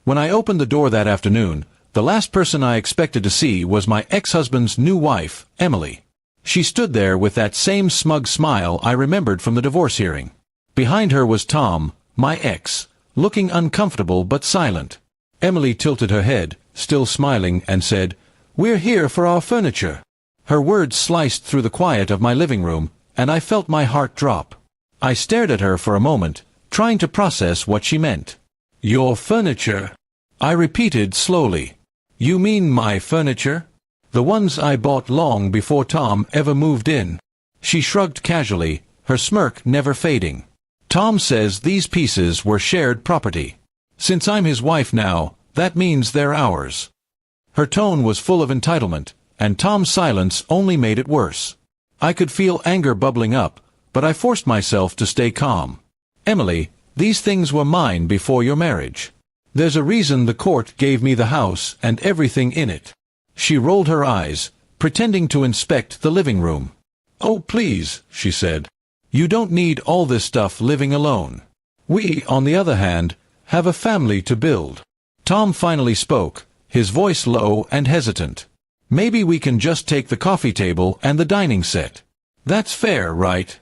When I opened the door that afternoon, the last person I expected to see was my ex-husband's new wife, Emily. She stood there with that same smug smile I remembered from the divorce hearing. Behind her was Tom, my ex, looking uncomfortable but silent. Emily tilted her head, still smiling, and said, "We're here for our furniture." Her words sliced through the quiet of my living room, and I felt my heart drop. I stared at her for a moment, trying to process what she meant. "Your furniture?" I repeated slowly. "You mean my furniture? The ones I bought long before Tom ever moved in?" She shrugged casually, her smirk never fading. "Tom says these pieces were shared property. Since I'm his wife now, that means they're ours." Her tone was full of entitlement, and Tom's silence only made it worse. I could feel anger bubbling up, but I forced myself to stay calm. "Emily, these things were mine before your marriage. There's a reason the court gave me the house and everything in it." She rolled her eyes, pretending to inspect the living room. "Oh, please," she said. "You don't need all this stuff living alone. We, on the other hand, have a family to build." Tom finally spoke, his voice low and hesitant. "Maybe we can just take the coffee table and the dining set. That's fair, right?"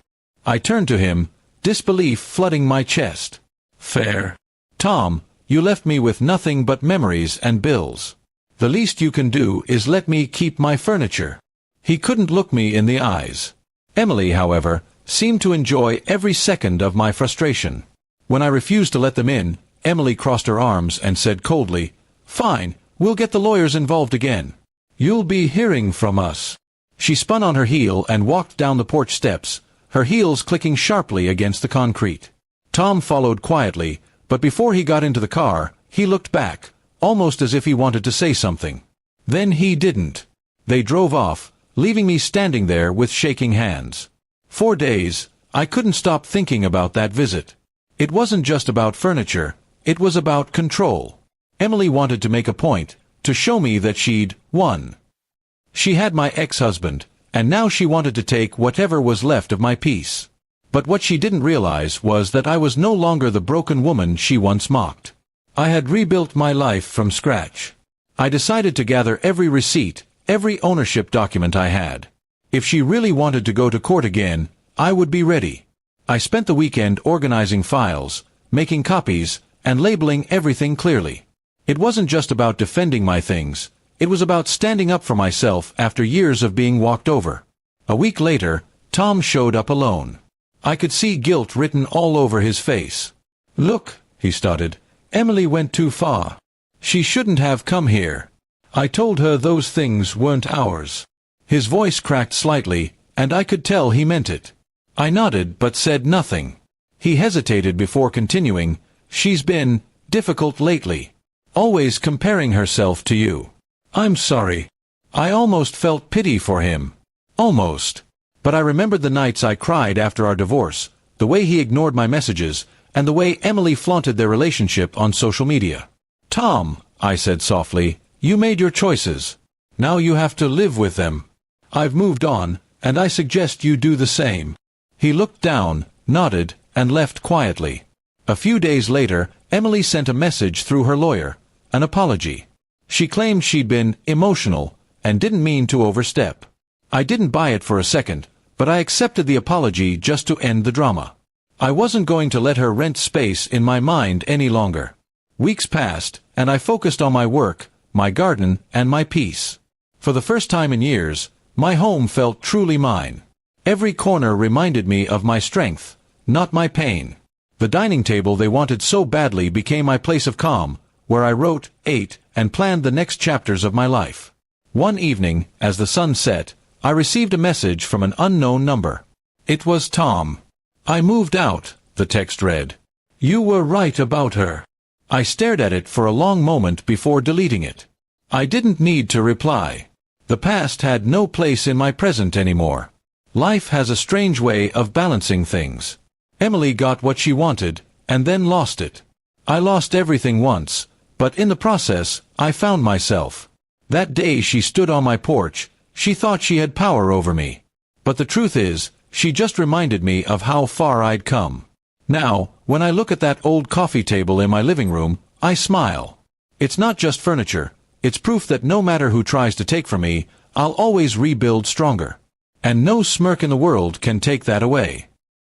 I turned to him, disbelief flooding my chest. "Fair? Tom, you left me with nothing but memories and bills. The least you can do is let me keep my furniture." He couldn't look me in the eyes. Emily, however, seemed to enjoy every second of my frustration. When I refused to let them in, Emily crossed her arms and said coldly, "Fine, we'll get the lawyers involved again. You'll be hearing from us." She spun on her heel and walked down the porch steps, her heels clicking sharply against the concrete. Tom followed quietly, but before he got into the car, he looked back, almost as if he wanted to say something. Then he didn't. They drove off, leaving me standing there with shaking hands. 4 days, I couldn't stop thinking about that visit. It wasn't just about furniture, it was about control. Emily wanted to make a point, to show me that she'd won. She had my ex-husband, and now she wanted to take whatever was left of my peace. But what she didn't realize was that I was no longer the broken woman she once mocked. I had rebuilt my life from scratch. I decided to gather every receipt, every ownership document I had. If she really wanted to go to court again, I would be ready. I spent the weekend organizing files, making copies, and labeling everything clearly. It wasn't just about defending my things. It was about standing up for myself after years of being walked over. A week later, Tom showed up alone. I could see guilt written all over his face. "Look," he stuttered, "Emily went too far. She shouldn't have come here. I told her those things weren't ours." His voice cracked slightly, and I could tell he meant it. I nodded but said nothing. He hesitated before continuing, "She's been difficult lately. Always comparing herself to you." "I'm sorry." I almost felt pity for him. Almost. But I remembered the nights I cried after our divorce, the way he ignored my messages, and the way Emily flaunted their relationship on social media. "Tom," I said softly, "you made your choices. Now you have to live with them. I've moved on, and I suggest you do the same." He looked down, nodded, and left quietly. A few days later, Emily sent a message through her lawyer, an apology. She claimed she'd been emotional and didn't mean to overstep. I didn't buy it for a second, but I accepted the apology just to end the drama. I wasn't going to let her rent space in my mind any longer. Weeks passed, and I focused on my work, my garden, and my peace. For the first time in years, my home felt truly mine. Every corner reminded me of my strength, not my pain. The dining table they wanted so badly became my place of calm, where I wrote, ate, and planned the next chapters of my life. One evening, as the sun set, I received a message from an unknown number. It was Tom. "I moved out," the text read. "You were right about her." I stared at it for a long moment before deleting it. I didn't need to reply. The past had no place in my present anymore. Life has a strange way of balancing things. Emily got what she wanted, and then lost it. I lost everything once, but in the process, I found myself. That day she stood on my porch, she thought she had power over me. But the truth is, she just reminded me of how far I'd come. Now, when I look at that old coffee table in my living room, I smile. It's not just furniture. It's proof that no matter who tries to take from me, I'll always rebuild stronger. And no smirk in the world can take that away.